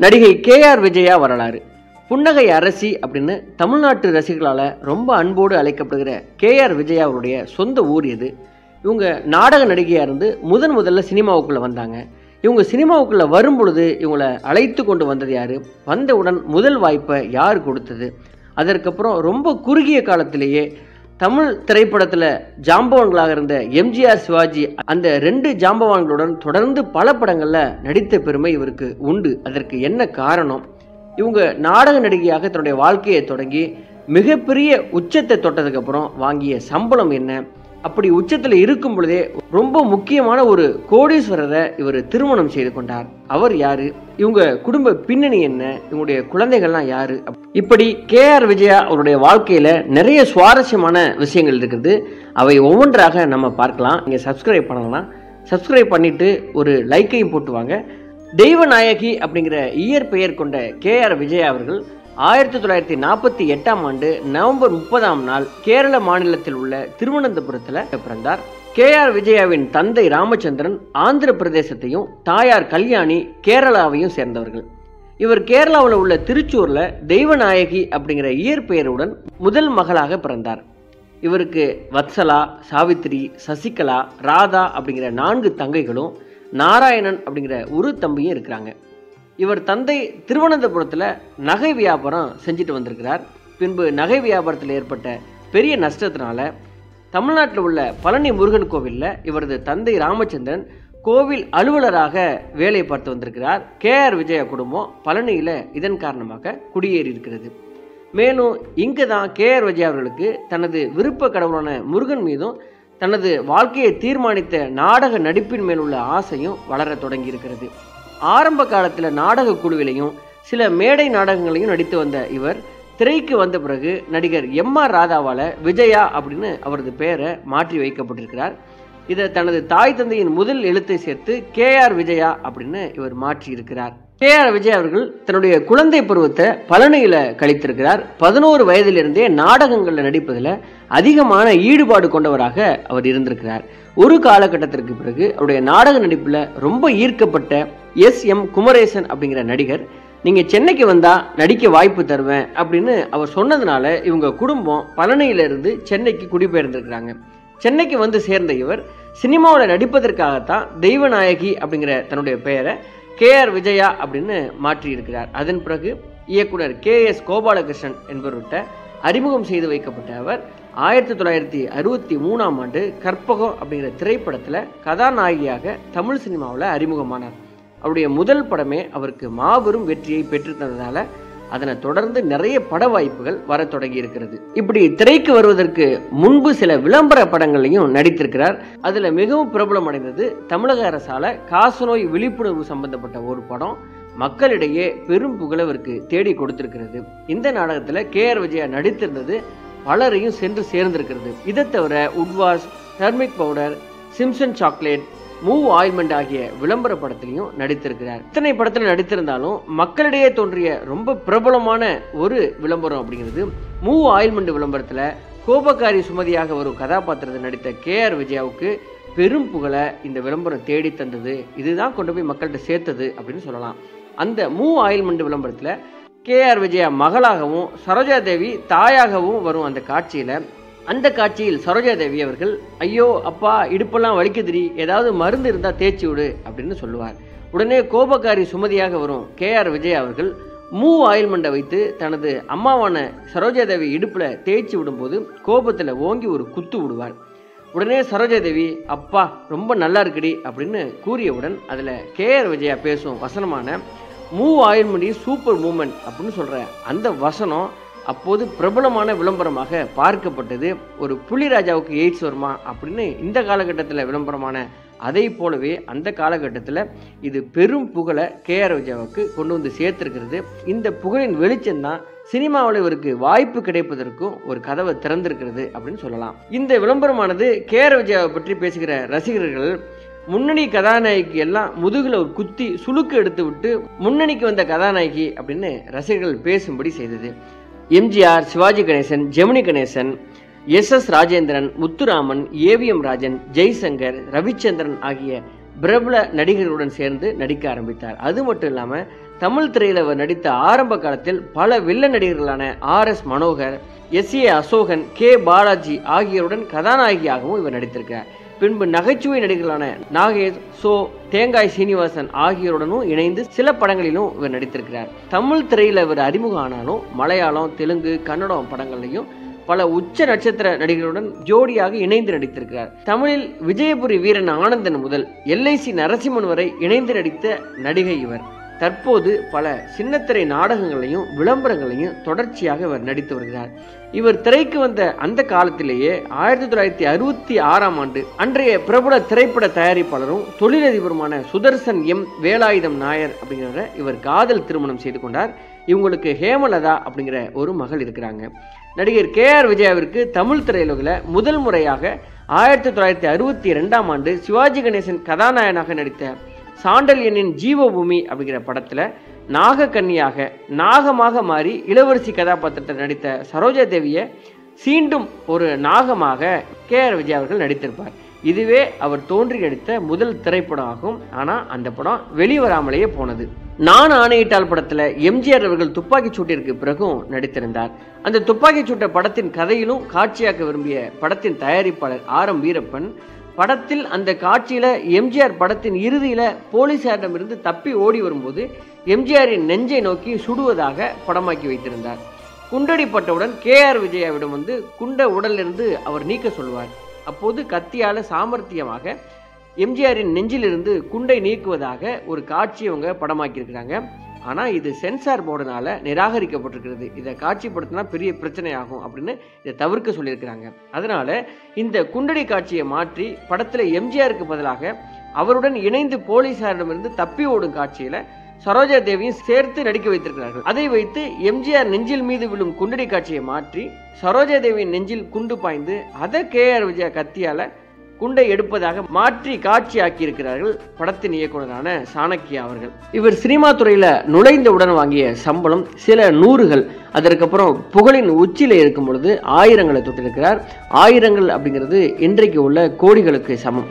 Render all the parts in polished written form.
நடிகை KR விஜயா வரலாறு. புன்னகை அரசி அப்படின்னு தமிழ்நாட்டு ரசிகர்களால் ரொம்ப அன்போடு அழைக்கப்படுகிற KR விஜயா அவருடைய சொந்த ஊர் எது? இவங்க நாடக நடிகையாக இருந்து முதல்ல சினிமாவுக்குள்ளே வந்தாங்க. இவங்க சினிமாவுக்குள்ளே வரும் பொழுது இவங்களை அழைத்து கொண்டு வந்தது யார்? வந்தவுடன் முதல் வாய்ப்பை யார் கொடுத்தது? அதற்கப்புறம் ரொம்ப குறுகிய காலத்திலேயே தமிழ் திரைப்படத்தில் ஜாம்பவான்களாக இருந்த MGR சிவாஜி அந்த 2 ஜாம்பவான்களுடன் தொடர்ந்து பல படங்களில் நடித்த பெருமை இவருக்கு உண்டு. அதற்கு என்ன காரணம்? இவங்க நாடக நடிகையாக தன்னுடைய வாழ்க்கையை தொடங்கி மிகப்பெரிய உச்சத்தை தொட்டதுக்கப்புறம் வாங்கிய சம்பளம் என்ன? அப்படி உச்சத்தில் இருக்கும் பொழுதே ரொம்ப முக்கியமான ஒரு கோடீஸ்வரரை இவர் திருமணம் செய்து கொண்டார். அவர் யாரு? இவங்க குடும்ப பின்னணி என்ன? இவங்களுடைய குழந்தைகள்லாம் யாரு? இப்படி KR விஜயா அவருடைய வாழ்க்கையில நிறைய சுவாரஸ்யமான விஷயங்கள் இருக்குது. அவை ஒவ்வொன்றாக நம்ம பார்க்கலாம். நீங்க சப்ஸ்கிரைப் பண்ணலாம். சப்ஸ்கிரைப் பண்ணிட்டு ஒரு லைக்கையும் போட்டுவாங்க. தெய்வநாயகி அப்படிங்கிற இயற்பெயர் கொண்ட KR விஜயா அவர்கள் 1948ஆம் ஆண்டு நவம்பர் 30ஆம் நாள் கேரள மாநிலத்தில் உள்ள திருவனந்தபுரத்தில் பிறந்தார். KR விஜயாவின் தந்தை ராமச்சந்திரன் ஆந்திர பிரதேசத்தையும் தாயார் கல்யாணி கேரளாவையும் சேர்ந்தவர்கள். இவர் கேரளாவில் உள்ள திருச்சூர்ல தெய்வநாயகி அப்படிங்கிற இயற்பெயருடன் முதல் மகளாக பிறந்தார். இவருக்கு வத்சலா, சாவித்ரி, சசிகலா, ராதா அப்படிங்கிற 4 தங்கைகளும் நாராயணன் அப்படிங்கிற ஒரு தம்பியும் இருக்கிறாங்க. இவர் தந்தை திருவனந்தபுரத்தில் நகை வியாபாரம் செஞ்சுட்டு வந்திருக்கிறார். பின்பு நகை வியாபாரத்தில் ஏற்பட்ட பெரிய நஷ்டத்தினால தமிழ்நாட்டில் உள்ள பழனி முருகன் கோவிலில் இவரது தந்தை ராமச்சந்திரன் கோவில் அலுவலராக வேலை பார்த்து வந்திருக்கிறார். KR விஜயா குடும்பம் பழனியில் இதன் காரணமாக குடியேறி இருக்கிறது. மேலும் இங்கு தான் KR விஜயா அவர்களுக்கு தனது விருப்ப கடவுளான முருகன் மீதும் தனது வாழ்க்கையை தீர்மானித்த நாடக நடிப்பின் மேலுள்ள ஆசையும் வளர தொடங்கி இருக்கிறது. ஆரம்ப காலத்தில் நாடக குழுவிலையும் சில மேடை நாடகங்களையும் நடித்து வந்த இவர் திரைக்கு வந்த பிறகு நடிகர் MR ராதாவால் விஜயா அப்படின்னு அவரது பெயரை மாற்றி வைக்கப்பட்டிருக்கிறார். இதை தனது தாய் தந்தையின் முதல் எழுத்தை சேர்த்து KR விஜயா அப்படின்னு இவர் மாற்றி இருக்கிறார். KR விஜயா அவர்கள் தன்னுடைய குழந்தை பருவத்தை பழனியில் கழித்திருக்கிறார். 11 வயதிலிருந்தே நாடகங்களில் நடிப்பதில் அதிகமான ஈடுபாடு கொண்டவராக அவர் இருந்திருக்கிறார். ஒரு காலகட்டத்திற்கு பிறகு அவருடைய நாடக நடிப்பில் ரொம்ப ஈர்க்கப்பட்ட SM குமரேசன் அப்படிங்கிற நடிகர், நீங்கள் சென்னைக்கு வந்தால் நடிக்க வாய்ப்பு தருவேன் அப்படின்னு அவர் சொன்னதுனால இவங்க குடும்பம் பழனியிலிருந்து சென்னைக்கு குடிபெயர்ந்திருக்கிறாங்க. சென்னைக்கு வந்து சேர்ந்த இவர் சினிமாவில் நடிப்பதற்காகத்தான் தெய்வநாயகி அப்படிங்கிற தன்னுடைய பெயரை KR விஜயா அப்படின்னு மாற்றி இருக்கிறார். அதன் பிறகு இயக்குனர் KS கோபாலகிருஷ்ணன் என்பவர்கிட்ட அறிமுகம் செய்து வைக்கப்பட்ட அவர் 1963ஆம் ஆண்டு கற்பகம் அப்படிங்கிற திரைப்படத்தில் கதாநாயகியாக தமிழ் சினிமாவில் அறிமுகமானார். அவருடைய முதல் படமே அவருக்கு மாபெரும் வெற்றியை பெற்று தந்ததால அதனை தொடர்ந்து நிறைய பட வாய்ப்புகள் வர தொடங்கி இருக்கிறது. இப்படி திரைக்கு வருவதற்கு முன்பு சில விளம்பர படங்களையும் நடித்திருக்கிறார். அதுல மிகவும் பிரபலம் அடைந்தது தமிழக அரசால காசநோய் விழிப்புணர்வு சம்பந்தப்பட்ட ஒரு படம் மக்களிடையே பெரும் புகழவருக்கு தேடி கொடுத்திருக்கிறது. இந்த நாடகத்துல KR விஜயா நடித்திருந்தது பலரையும் சென்று சேர்ந்திருக்கிறது. இதை தவிர உட்வாஷ், டர்மிக் பவுடர், சிம்சன் சாக்லேட், மூவ் ஆயில்மெண்ட் ஆகிய விளம்பர படத்திலையும் நடித்திருக்கிறார். இத்தனை படத்தில் நடித்திருந்தாலும் மக்களிடையே தோன்றிய ரொம்ப பிரபலமான ஒரு விளம்பரம் அப்படிங்கிறது மூவ் ஆயில்மெண்ட் விளம்பரத்தில் கோபக்காரி சுமதியாக வரும் கதாபாத்திரத்தை நடித்த KR விஜயாவுக்கு பெரும் புகழை இந்த விளம்பரம் தேடி தந்தது. இதுதான் கொண்டு போய் மக்கள்கிட்ட சேர்த்தது அப்படின்னு சொல்லலாம். அந்த மூவ் ஆயில்மெண்ட் விளம்பரத்தில் KR விஜயா மகளாகவும் சரோஜா தேவி தாயாகவும் வரும் அந்த காட்சியில் சரோஜா தேவி அவர்கள், ஐயோ அப்பா இடுப்பெல்லாம் வலிக்குதுடி, ஏதாவது மருந்து இருந்தால் தேய்ச்சி விடு அப்படின்னு சொல்லுவார். உடனே கோபக்காரி சுமதியாக வரும் KR விஜயா அவர்கள் மூவ் ஆயில்மெண்ட்டை வைத்து தனது அம்மாவான சரோஜா தேவி இடுப்பில் தேய்ச்சி விடும்போது கோபத்தில் ஓங்கி ஒரு குத்து விடுவார். உடனே சரோஜா தேவி, அப்பா ரொம்ப நல்லா இருக்குடி அப்படின்னு கூறியவுடன் அதில் KR விஜயா பேசும் வசனமான மூவ் ஆயில்மெண்ட் சூப்பர் மூமெண்ட் அப்படின்னு சொல்கிற அந்த வசனம் அப்போது பிரபலமான விளம்பரமாக பார்க்கப்பட்டது. ஒரு புலிராஜாவுக்கு எய்ட்ஸ் வருமா அப்படின்னு இந்த காலகட்டத்தில் விளம்பரமான அதை போலவே அந்த காலகட்டத்தில் இது பெரும் புகழை KR விஜயாவுக்கு கொண்டு வந்து சேர்த்திருக்கிறது. இந்த புகழின் வெளிச்சம்தான் சினிமாவில் இவருக்கு வாய்ப்பு கிடைப்பதற்கும் ஒரு கதவை திறந்திருக்கிறது அப்படின்னு சொல்லலாம். இந்த விளம்பரமானது KR விஜயாவை பற்றி பேசுகிற ரசிகர்கள் முன்னணி கதாநாயகி எல்லாம் முதுகில் ஒரு குத்தி சுளுக்கு எடுத்து விட்டு முன்னணிக்கு வந்த கதாநாயகி அப்படின்னு ரசிகர்கள் பேசும்படி செய்தது. MGR, Sivaji Ganesan, Gemini Ganesan, SS Rajendran, Muthuraman, AVM Rajan, Jaishankar, Ravichandran ஆகிய பிரபல நடிகர்களுடன் சேர்ந்து நடிக்க ஆரம்பித்தார். அது மட்டும் இல்லாமல் தமிழ் திரையில் இவர் நடித்த ஆரம்ப காலத்தில் பல வில்ல நடிகர்களான RS Manohar, SA Asokan, K Balaji ஆகியோருடன் கதாநாயகியாகவும் இவர் நடித்திருக்கிறார். பின்பு நகைச்சுவை நடிகர்களான நாகேஷ், தேங்காய் சீனிவாசன் ஆகியோருடனும் இணைந்து சில படங்களிலும் இவர் நடித்திருக்கிறார். தமிழ் திரையில் இவர் அறிமுகம் ஆனாலும் மலையாளம், தெலுங்கு, கன்னடம் படங்களையும் பல உச்ச நட்சத்திர நடிகர்களுடன் ஜோடியாக இணைந்து நடித்திருக்கிறார். தமிழில் விஜயபுரி வீரன் ஆனந்தன் முதல் LIC நரசிம்மன் வரை இணைந்து நடித்த நடிகை இவர். தற்போது பல சின்னத்திரை நாடகங்களையும் விளம்பரங்களையும் தொடர்ச்சியாக இவர் நடித்து வருகிறார். இவர் திரைக்கு வந்த அந்த காலத்திலேயே 1966ஆம் ஆண்டு அன்றைய பிரபல திரைப்பட தயாரிப்பாளரும் தொழிலதிபருமான சுதர்சன் வேலாயுதம் நாயர் அப்படிங்கிறவரை இவர் காதல் திருமணம் செய்து கொண்டார். இவங்களுக்கு ஹேமலதா அப்படிங்கிற ஒரு மகள் இருக்கிறாங்க. நடிகர் KR விஜயாவிற்கு தமிழ் திரையுலகில் முதல் முறையாக 1962ஆம் ஆண்டு சிவாஜி கணேசன் கதாநாயகனாக நடித்த சாண்டல்யனின் ஜீவபூமி அப்படிங்கிற படத்தில் நாகக்கன்னியாக நாகமாக மாறி இளவரசி கதாபாத்திரத்தில் நடித்த சரோஜா தேவியை சீண்டும் ஒரு நாகமாக KR விஜயா அவர்கள் நடித்திருப்பார். இதுவே அவர் தோன்றி நடித்த முதல் திரைப்படம் ஆகும். ஆனால் அந்த படம் வெளிவராமலேயே போனது. நான் ஆணையிட்டால் படத்தில் MGR அவர்கள் துப்பாக்கி சூட்டிற்கு பிறகும் நடித்திருந்தார். அந்த துப்பாக்கி சூட்ட படத்தின் கதையிலும் காட்சியாக்க விரும்பிய படத்தின் தயாரிப்பாளர் RM வீரப்பன் படத்தில் அந்த காட்சியில் MGR படத்தின் இறுதியில் போலீசாரிடமிருந்து தப்பி ஓடி வரும்போது MGRின் நெஞ்சை நோக்கி சுடுவதாக படமாக்கி வைத்திருந்தார். குண்டடிப்பட்டவுடன் KR விஜயாவிடம் வந்து குண்ட உடலிலிருந்து அவர் நீக்க சொல்வார். அப்போது கத்தியால் சாமர்த்தியமாக MGRின் நெஞ்சிலிருந்து குண்டை நீக்குவதாக ஒரு காட்சியை அவங்க படமாக்கியிருக்கிறாங்க. ஆனால் இது சென்சார் போர்டுனால நிராகரிக்கப்பட்டிருக்கிறது. இதை காட்சிப்படுத்தினா பெரிய பிரச்சனை ஆகும் அப்படின்னு இதை தவிர்க்க சொல்லியிருக்கிறாங்க. அதனால இந்த குண்டடி காட்சியை மாற்றி படத்தில் MGRக்கு பதிலாக அவருடன் இணைந்து போலீசாரிடமிருந்து தப்பி ஓடும் காட்சியில் சரோஜா தேவியும் சேர்த்து நடிக்க வைத்திருக்கிறார்கள். அதை வைத்து MGR நெஞ்சில் மீது விழும் குண்டடி காட்சியை மாற்றி சரோஜா தேவியின் நெஞ்சில் குண்டு பாய்ந்து அதை KR விஜயா கத்தியால குண்டை எடுப்பதாக மாற்றி காட்சி ஆக்கியிருக்கிறார்கள் படத்தின் இயக்குனரான சாணக்கியா அவர்கள். இவர் சினிமா துறையில நுழைந்தவுடன் வாங்கிய சம்பளம் சில நூறுகள், அதற்கப்புறம் புகழின் உச்சியில இருக்கும் பொழுது ஆயிரங்களை தொட்டிருக்கிறார். ஆயிரங்கள் அப்படிங்கிறது இன்றைக்கு உள்ள கோடிகளுக்கு சமம்.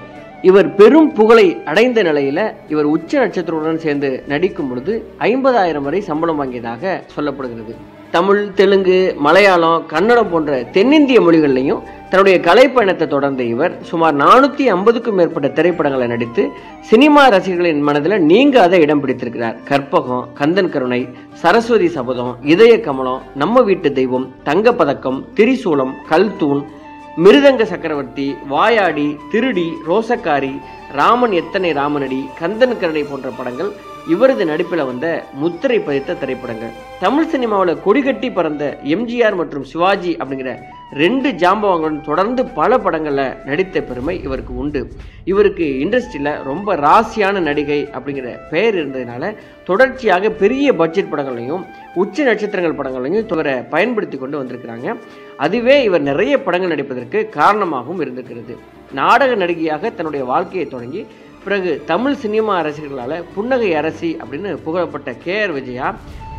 இவர் பெரும் புகழை அடைந்த நிலையில இவர் உச்ச நட்சத்திரத்துடன் சேர்ந்து நடிக்கும் பொழுது 50,000 வரை சம்பளம் வாங்கியதாக சொல்லப்படுகிறது. தமிழ், தெலுங்கு, மலையாளம், கன்னடம் போன்ற தென்னிந்திய மொழிகளிலையும் தன்னுடைய கலைப்பயணத்தை தொடர்ந்த இவர் சுமார் 450க்கும் மேற்பட்ட திரைப்படங்களை நடித்து சினிமா ரசிகர்களின் மனதில் நீங்காத இடம் பிடித்திருக்கிறார். கற்பகம், கந்தன் கருணை, சரஸ்வதி சபதம், இதய கமலம், நம்ம வீட்டு தெய்வம், தங்கப்பதக்கம், திரிசூலம், கல்தூண், மிருதங்க சக்கரவர்த்தி, வாயாடி, திருடி, ரோசக்காரி, ராமன் எத்தனை ராமனடி, கந்தன் கருணை போன்ற படங்கள் இவரது நடிப்பில் வந்த முத்திரை பதித்த திரைப்படங்கள். தமிழ் சினிமாவில் கொடிகட்டி பறந்த MGR மற்றும் சிவாஜி அப்படிங்கிற 2 ஜாம்பவாங்களுடன் தொடர்ந்து பல படங்களில் நடித்த பெருமை இவருக்கு உண்டு. இவருக்கு இண்டஸ்ட்ரியில் ரொம்ப ராசியான நடிகை அப்படிங்கிற பெயர் இருந்ததுனால தொடர்ச்சியாக பெரிய பட்ஜெட் படங்களையும் உச்ச நட்சத்திரங்கள் படங்களையும் இவரை பயன்படுத்தி கொண்டு வந்திருக்கிறாங்க. அதுவே இவர் நிறைய படங்கள் நடிப்பதற்கு காரணமாகவும் இருந்திருக்கிறது. நாடக நடிகையாக தன்னுடைய வாழ்க்கையை தொடங்கி பிறகு தமிழ் சினிமா ரசிகர்களால் புன்னகை அரசி அப்படின்னு புகழப்பட்ட KR விஜயா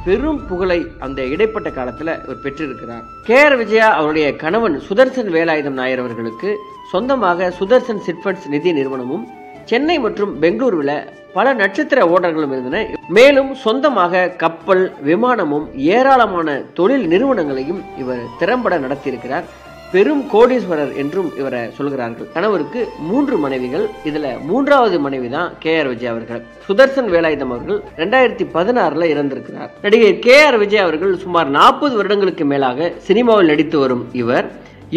பெரும் புகழை அந்த இடைப்பட்ட காலத்தில் இவர் பெற்றிருக்கிறார். KR விஜயா அவருடைய கணவன் சுதர்சன் வேலாயுதம் நாயர் அவர்களுக்கு சொந்தமாக சுதர்சன் சிட்ஃபண்ட்ஸ் நிதி நிறுவனமும் சென்னை மற்றும் பெங்களூருவில் பல நட்சத்திர ஓட்டர்களும் இருந்தன. மேலும் சொந்தமாக கப்பல், விமானமும் ஏராளமான தொழில் நிறுவனங்களையும் இவர் திறம்பட நடத்தியிருக்கிறார். பெரும் கோடீஸ்வரர் என்றும் இவரை சொல்கிறார்கள். கணவருக்கு 3 மனைவிகள். இதுல 3வது மனைவி தான் KR விஜயா அவர்கள். சுதர்சன் வேலாயுதம் அவர்கள் 2016 இறந்திருக்கிறார். நடிகர் KR விஜயா அவர்கள் சுமார் 40 வருடங்களுக்கு மேலாக சினிமாவில் நடித்து வரும் இவர்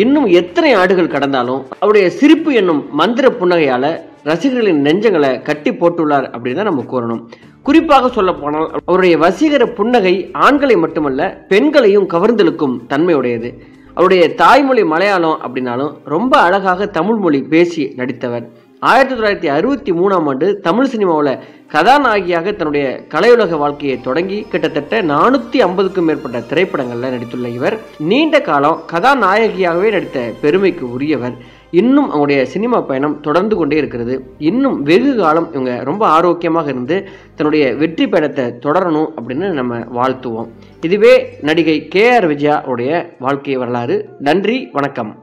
இன்னும் எத்தனை ஆண்டுகள் கடந்தாலும் அவருடைய சிரிப்பு என்னும் மந்திர புன்னகையால ரசிகர்களின் நெஞ்சங்களை கட்டி போட்டுள்ளார் அப்படின்னு தான் நம்ம கூறணும். குறிப்பாக சொல்ல போனால் அவருடைய வசீகர புன்னகை ஆண்களை மட்டுமல்ல பெண்களையும் கவர்ந்தெழுக்கும் தன்மையுடையது. அவருடைய தாய்மொழி மலையாளம் அப்படின்னாலும் ரொம்ப அழகாக தமிழ் மொழி பேசி நடித்தவர். 1963ஆம் ஆண்டு தமிழ் சினிமாவில் கதாநாயகியாக தன்னுடைய கலையுலக வாழ்க்கையை தொடங்கி கிட்டத்தட்ட 450க்கும் மேற்பட்ட திரைப்படங்களில் நடித்துள்ள இவர் நீண்ட காலம் கதாநாயகியாகவே நடித்த பெருமைக்கு உரியவர். இன்னும் அவங்களுடைய சினிமா பயணம் தொடர்ந்து கொண்டே இருக்கிறது. இன்னும் வெகு காலம் இவங்க ரொம்ப ஆரோக்கியமாக இருந்து தன்னுடைய வெற்றி பயணத்தை தொடரணும் அப்படின்னு நம்ம வாழ்த்துவோம். இதுவே நடிகை KR விஜயா உடைய வாழ்க்கை வரலாறு. நன்றி, வணக்கம்.